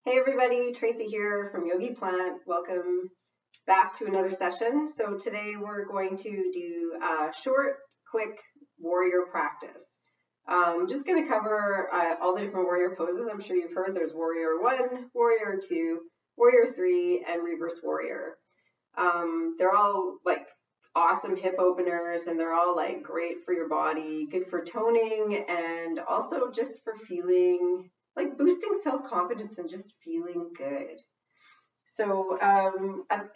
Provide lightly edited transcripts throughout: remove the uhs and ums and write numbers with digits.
Hey everybody, Tracy here from Yogi Plant. Welcome back to another session. So today we're going to do a short, quick warrior practice. Just going to cover all the different warrior poses. I'm sure you've heard there's warrior 1, warrior 2, warrior 3, and reverse warrior. They're all like awesome hip openers, and they're all like great for your body, good for toning, and also just for feeling like boosting self-confidence and just feeling good. So I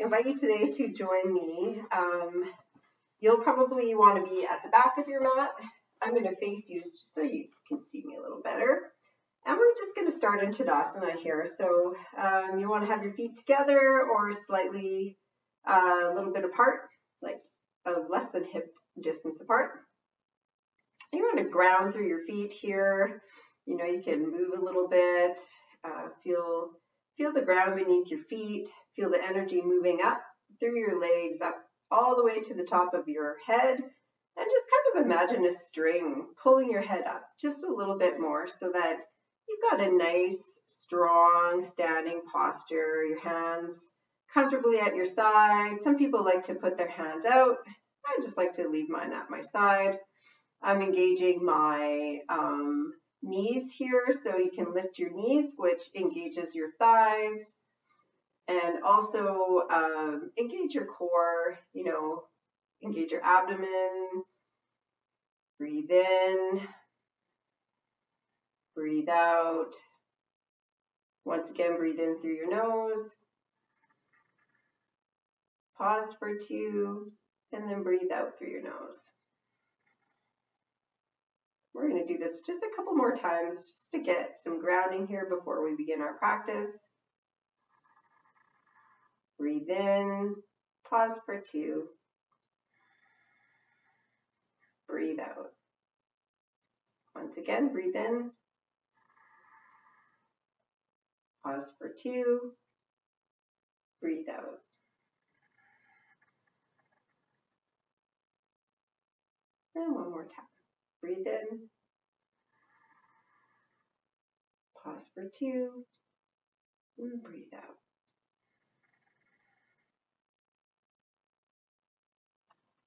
invite you today to join me. You'll probably want to be at the back of your mat. I'm going to face you just so you can see me a little better. And we're just going to start in Tadasana here. So you want to have your feet together or slightly a little bit apart, like less than hip distance apart. You want to ground through your feet here. You know, you can move a little bit, feel the ground beneath your feet, feel the energy moving up through your legs, up all the way to the top of your head, and just kind of imagine a string pulling your head up just a little bit more so that you've got a nice, strong, standing posture, your hands comfortably at your side. Some people like to put their hands out. I just like to leave mine at my side. I'm engaging my knees here, so you can lift your knees, which engages your thighs, and also engage your core, you know, engage your abdomen. Breathe in, breathe out. Once again, breathe in through your nose. Pause for 2, and then breathe out through your nose. We're going to do this just a couple more times just to get some grounding here before we begin our practice. Breathe in, pause for 2, breathe out. Once again, breathe in, pause for 2, breathe out. And one more time. Breathe in, pause for 2, and breathe out.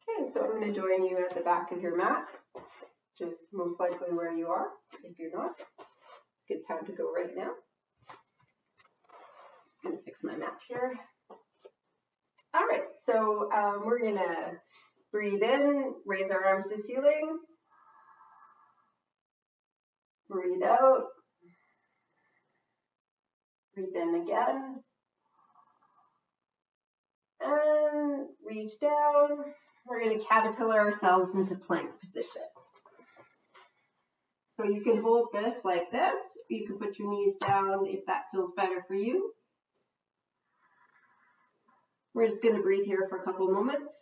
Okay, so I'm going to join you at the back of your mat, which is most likely where you are. If you're not, it's a good time to go right now. Just going to fix my mat here. All right, so we're going to breathe in, raise our arms to the ceiling. Breathe out. Breathe in again. And reach down. We're going to caterpillar ourselves into plank position. So you can hold this like this. You can put your knees down if that feels better for you. We're just going to breathe here for a couple moments.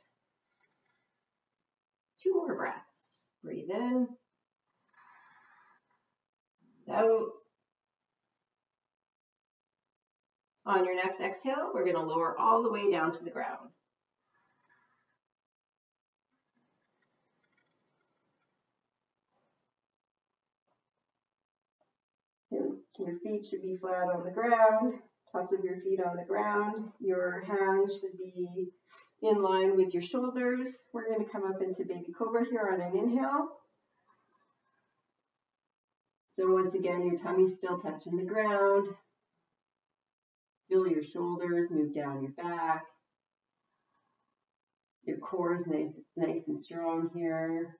2 more breaths. Breathe in. Out. On your next exhale, we're going to lower all the way down to the ground. Your feet should be flat on the ground, tops of your feet on the ground. Your hands should be in line with your shoulders. We're going to come up into baby cobra here on an inhale. So once again, your tummy's still touching the ground. Feel your shoulders move down your back. Your core is nice and strong here.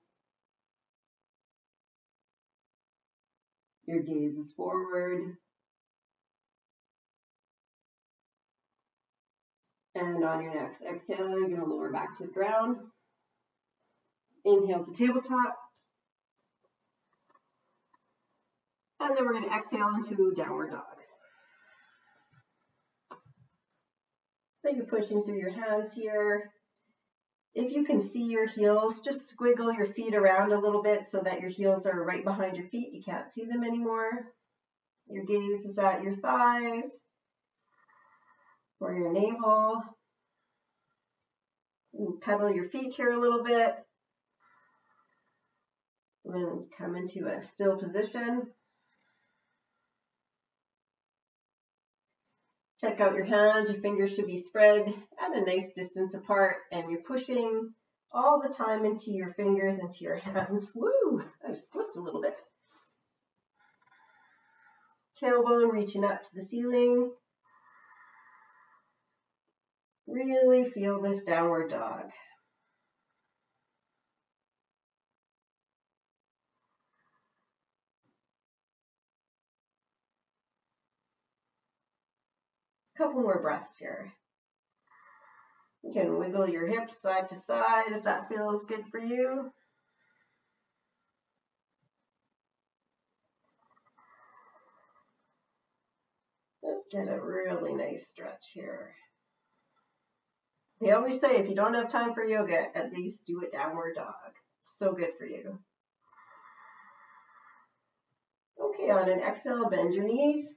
Your gaze is forward. And on your next exhale, you're going to lower back to the ground. Inhale to tabletop. And then we're going to exhale into downward dog. So you're pushing through your hands here. If you can see your heels, just squiggle your feet around a little bit so that your heels are right behind your feet. You can't see them anymore. Your gaze is at your thighs or your navel. You pedal your feet here a little bit. Then come into a still position. Check out your hands. Your fingers should be spread at a nice distance apart, and you're pushing all the time into your fingers, into your hands. Woo! I slipped a little bit. Tailbone reaching up to the ceiling. Really feel this downward dog. Couple more breaths here. You can wiggle your hips side to side if that feels good for you. Just get a really nice stretch here. They always say if you don't have time for yoga, at least do a downward dog. So good for you. Okay, on an exhale, bend your knees.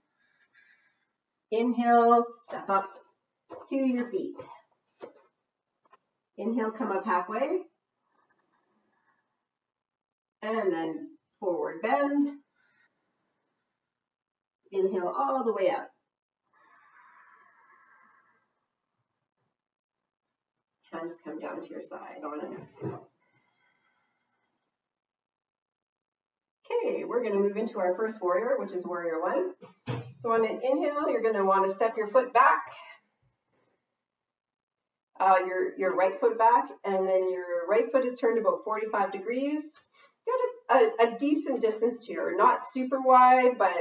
Inhale, step up to your feet. Inhale, come up halfway. And then forward bend. Inhale all the way up. Hands come down to your side on an exhale. Okay, we're going to move into our first warrior, which is warrior one. So on an inhale, you're going to want to step your foot back, your right foot back, and then your right foot is turned about 45 degrees. Got a decent distance here, not super wide, but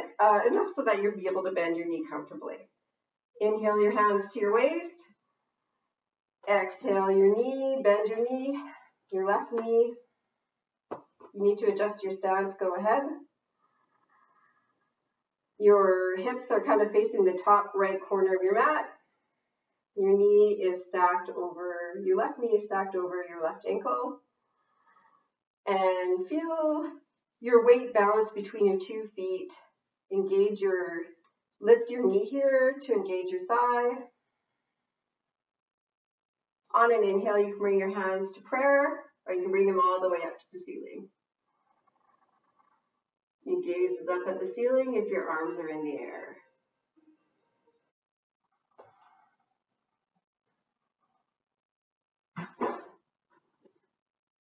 enough so that you'll be able to bend your knee comfortably. Inhale your hands to your waist. Exhale your knee, bend your left knee. You need to adjust your stance, go ahead. Your hips are kind of facing the top right corner of your mat. Your knee is stacked over, your left knee is stacked over your left ankle. And feel your weight balanced between your 2 feet. Lift your knee here to engage your thigh. On an inhale, you can bring your hands to prayer, or you can bring them all the way up to the ceiling. Your gaze is up at the ceiling if your arms are in the air.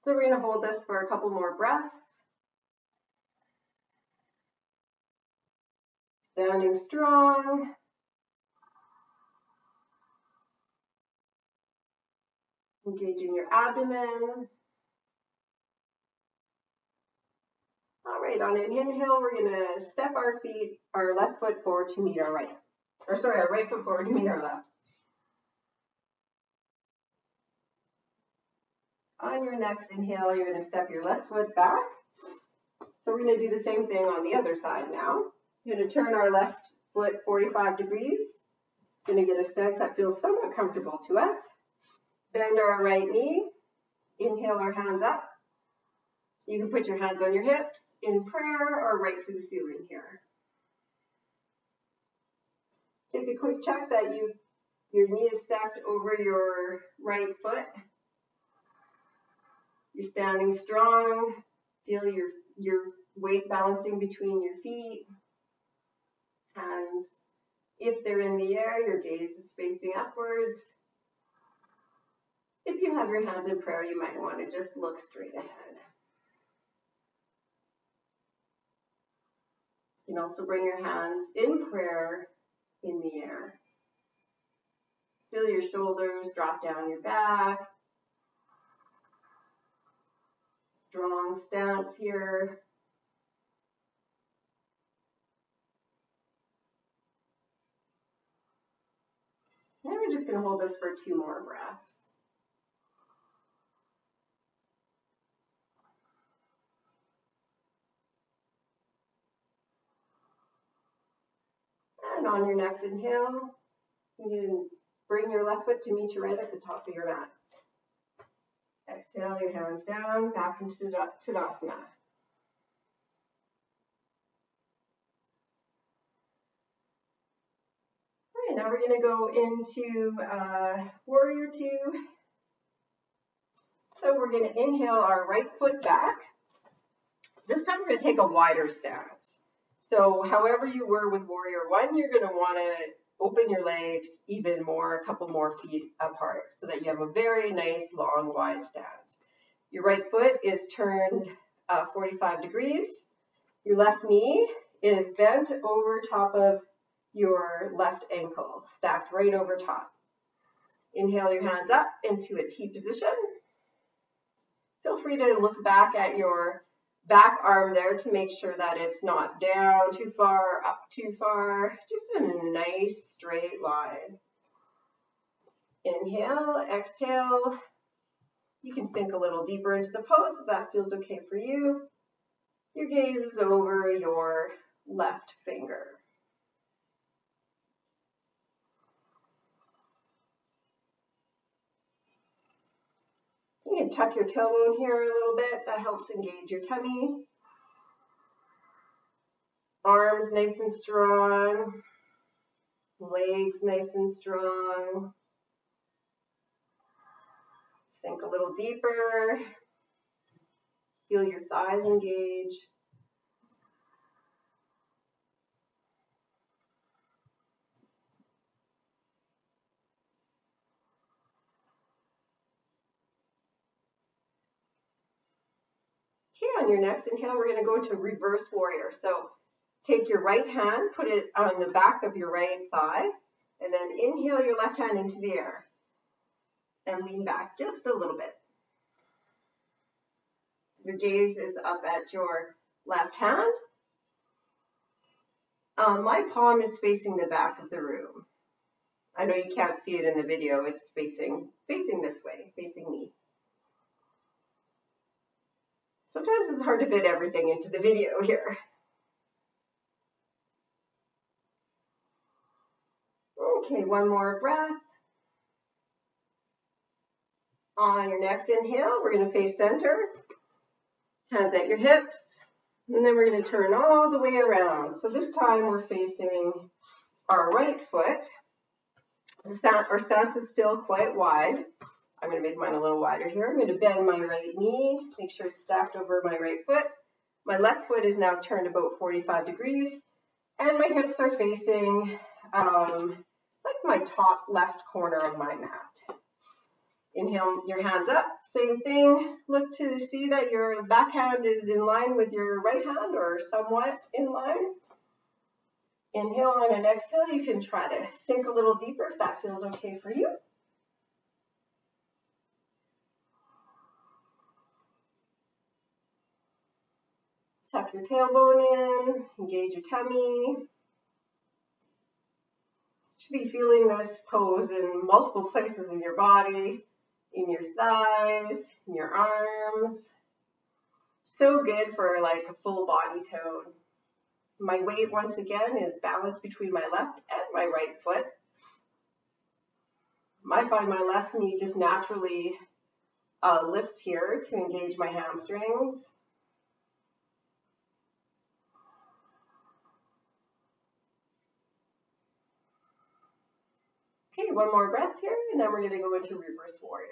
So we're going to hold this for a couple more breaths. Standing strong. Engaging your abdomen. All right, on an inhale, we're going to step our left foot forward to meet our right. Our right foot forward to meet our left. On your next inhale, you're going to step your left foot back. So we're going to do the same thing on the other side now. We're going to turn our left foot 45 degrees. We're going to get a stance that feels somewhat comfortable to us. Bend our right knee. Inhale our hands up. You can put your hands on your hips in prayer or right to the ceiling here. Take a quick check that your knee is stacked over your right foot. You're standing strong. Feel your weight balancing between your feet. Hands, if they're in the air, your gaze is facing upwards. If you have your hands in prayer, you might want to just look straight ahead. You can also bring your hands in prayer in the air. Feel your shoulders drop down your back. Strong stance here. And we're just going to hold this for 2 more breaths. And on your next inhale, you can bring your left foot to meet your right at the top of your mat. Exhale your hands down, back into Tadasana. All right, now we're going to go into Warrior 2. So we're going to inhale our right foot back. This time we're going to take a wider stance. So however you were with Warrior 1, you're going to want to open your legs even more, a couple more feet apart, so that you have a very nice, long, wide stance. Your right foot is turned 45 degrees. Your left knee is bent over top of your left ankle, stacked right over top. Inhale your hands up into a T position. Feel free to look back at your back arm there to make sure that it's not down too far, up too far, just in a nice straight line. Inhale, exhale. You can sink a little deeper into the pose if that feels okay for you. Your gaze is over your left finger. You can tuck your tailbone here a little bit. That helps engage your tummy. Arms nice and strong. Legs nice and strong. Sink a little deeper. Feel your thighs engage. Okay, on your next inhale, we're going to go into reverse warrior. So take your right hand, put it on the back of your right thigh, and then inhale your left hand into the air. And lean back just a little bit. Your gaze is up at your left hand. My palm is facing the back of the room. I know you can't see it in the video. It's facing this way, facing me. Sometimes it's hard to fit everything into the video here. Okay, one more breath. On your next inhale, we're going to face center. Hands at your hips. And then we're going to turn all the way around. So this time we're facing our right foot. Our stance is still quite wide. I'm going to make mine a little wider here. I'm going to bend my right knee, make sure it's stacked over my right foot. My left foot is now turned about 45 degrees. And my hips are facing like my top left corner of my mat. Inhale your hands up, same thing. Look to see that your backhand is in line with your right hand or somewhat in line. Inhale on an exhale, you can try to sink a little deeper if that feels okay for you. Tuck your tailbone in, engage your tummy. Should be feeling this pose in multiple places in your body, in your thighs, in your arms. So good for like a full body tone. My weight once again is balanced between my left and my right foot. I find my left knee just naturally lifts here to engage my hamstrings. Okay, one more breath here, and then we're going to go into reverse warrior.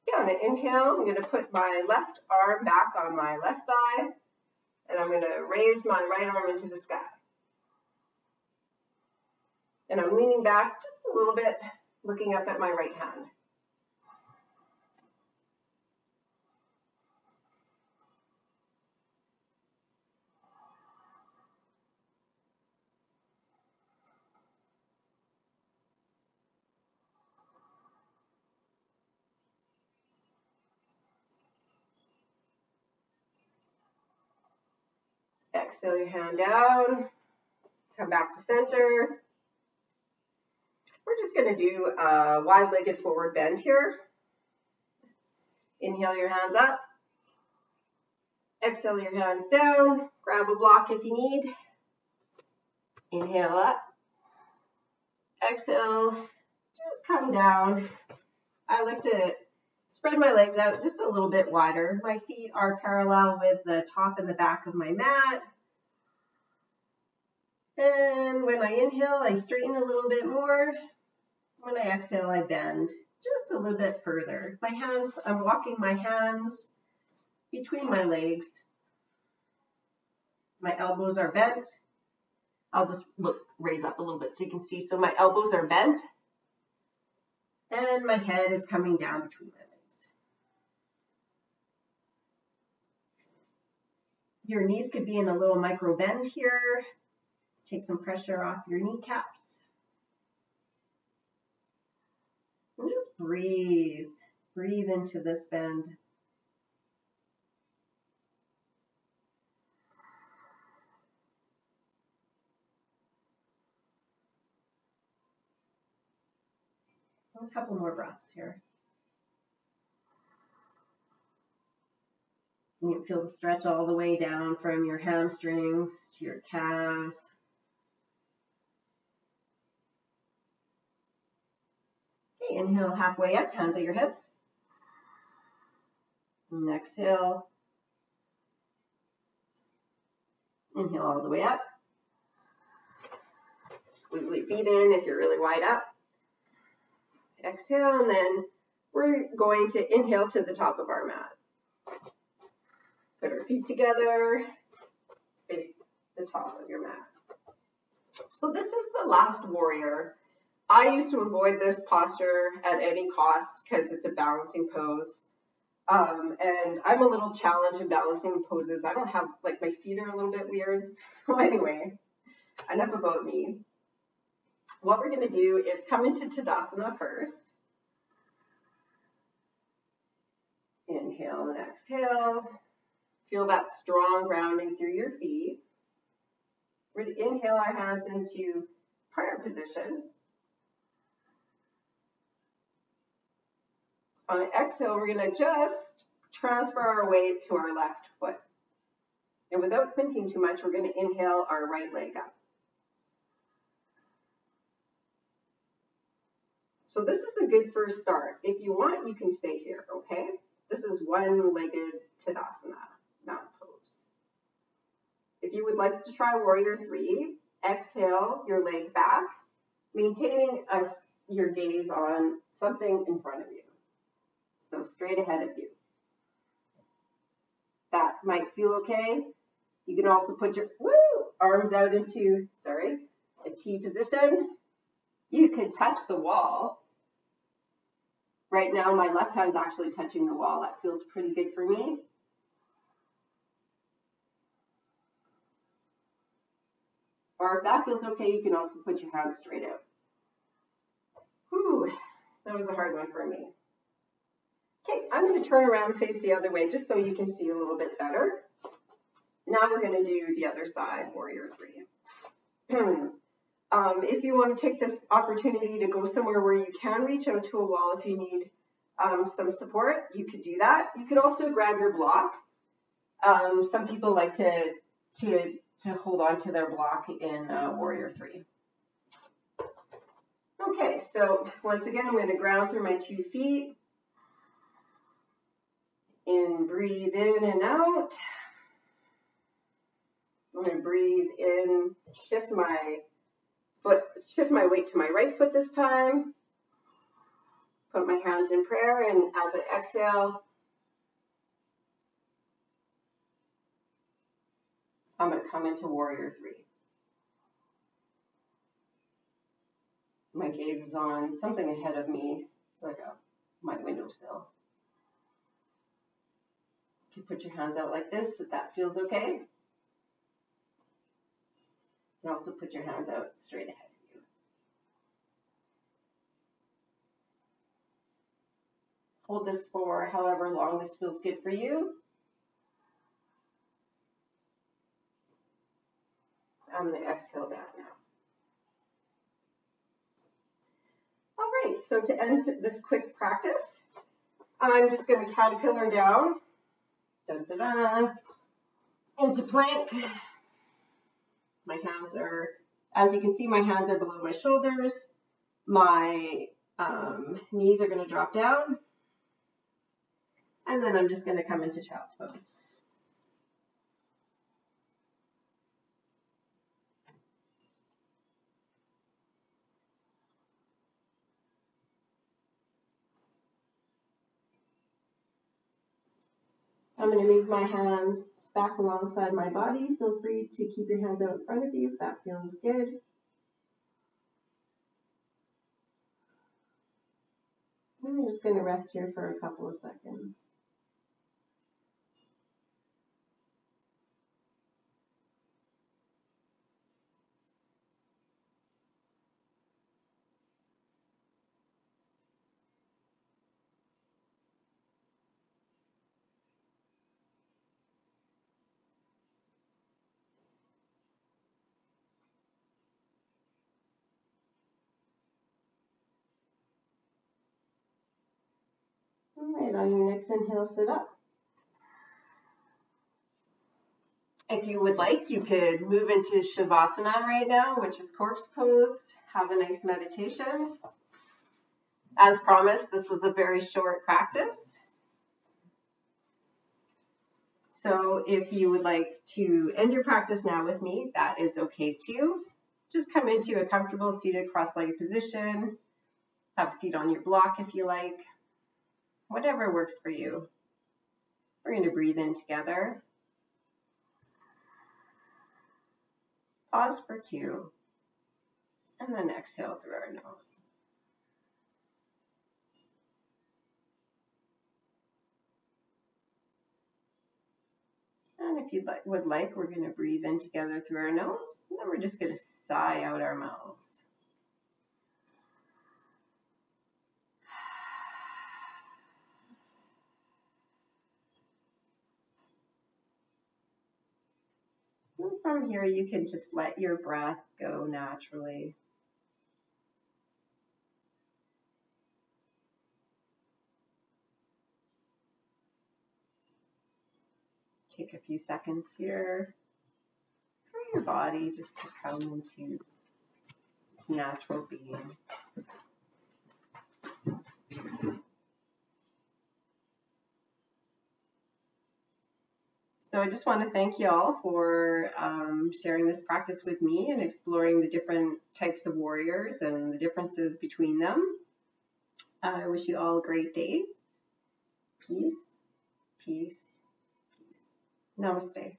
Yeah, on an inhale, I'm going to put my left arm back on my left thigh, and I'm going to raise my right arm into the sky. And I'm leaning back just a little bit, looking up at my right hand. Exhale your hand down, come back to center. We're just going to do a wide-legged forward bend here. Inhale your hands up. Exhale your hands down. Grab a block if you need. Inhale up. Exhale, just come down. I like to spread my legs out just a little bit wider. My feet are parallel with the top and the back of my mat. And when I inhale, I straighten a little bit more. When I exhale, I bend just a little bit further. My hands, I'm walking my hands between my legs. My elbows are bent. I'll just raise up a little bit so you can see. So my elbows are bent and my head is coming down between my legs. Your knees could be in a little micro bend here. Take some pressure off your kneecaps. And just breathe. Breathe into this bend. A couple more breaths here. You can feel the stretch all the way down from your hamstrings to your calves. Okay, inhale halfway up, hands at your hips. And exhale. Inhale all the way up. Squeeze your feet in if you're really wide up. Exhale, and then we're going to inhale to the top of our mat. Put our feet together, face the top of your mat. So this is the last warrior. I used to avoid this posture at any cost because it's a balancing pose. And I'm a little challenged in balancing poses. I don't have, like, my feet are a little bit weird. So anyway, enough about me. What we're going to do is come into Tadasana first. Inhale and exhale. Feel that strong grounding through your feet. We're going to inhale our hands into prayer position. On an exhale, we're going to just transfer our weight to our left foot. And without thinking too much, we're going to inhale our right leg up. So this is a good first start. If you want, you can stay here, okay? This is one-legged Tadasana, mountain pose. If you would like to try Warrior 3, exhale your leg back, maintaining your gaze on something in front of you. So straight ahead of you. That might feel okay. You can also put your arms out into, a T position. You could touch the wall. Right now, my left hand's actually touching the wall. That feels pretty good for me. Or if that feels okay, you can also put your hands straight out. Whew, that was a hard one for me. Okay, I'm going to turn around and face the other way just so you can see a little bit better. Now we're going to do the other side, Warrior 3. If you want to take this opportunity to go somewhere where you can reach out to a wall if you need some support, you could do that. You could also grab your block. Some people like to hold on to their block in Warrior 3. Okay, so once again, I'm going to ground through my 2 feet. And breathe in and out. I'm going to breathe in, shift my weight to my right foot this time. Put my hands in prayer, and as I exhale, I'm going to come into Warrior 3. My gaze is on something ahead of me. It's like my windowsill. You can put your hands out like this if that feels okay. You can also put your hands out straight ahead of you. Hold this for however long this feels good for you. I'm going to exhale down now. All right, so to end this quick practice, I'm just going to caterpillar down. Dun, dun, dun, into plank. My hands are, as you can see, my hands are below my shoulders. My knees are going to drop down. And then I'm just going to come into child's pose. I'm going to move my hands back alongside my body. Feel free to keep your hands out in front of you if that feels good. I'm just going to rest here for a couple of seconds. All right, on your next inhale, sit up. If you would like, you could move into Shavasana right now, which is corpse posed. Have a nice meditation. As promised, this was a very short practice. So if you would like to end your practice now with me, that is okay too. Just come into a comfortable seated cross-legged position. Have a seat on your block if you like. Whatever works for you. We're going to breathe in together. Pause for 2. And then exhale through our nose. And if you would like, we're going to breathe in together through our nose. And then we're just going to sigh out our mouths. And from here, you can just let your breath go naturally. Take a few seconds here for your body just to come into its natural being. So I just want to thank you all for sharing this practice with me and exploring the different types of warriors and the differences between them. I wish you all a great day. Peace, peace, peace. Namaste.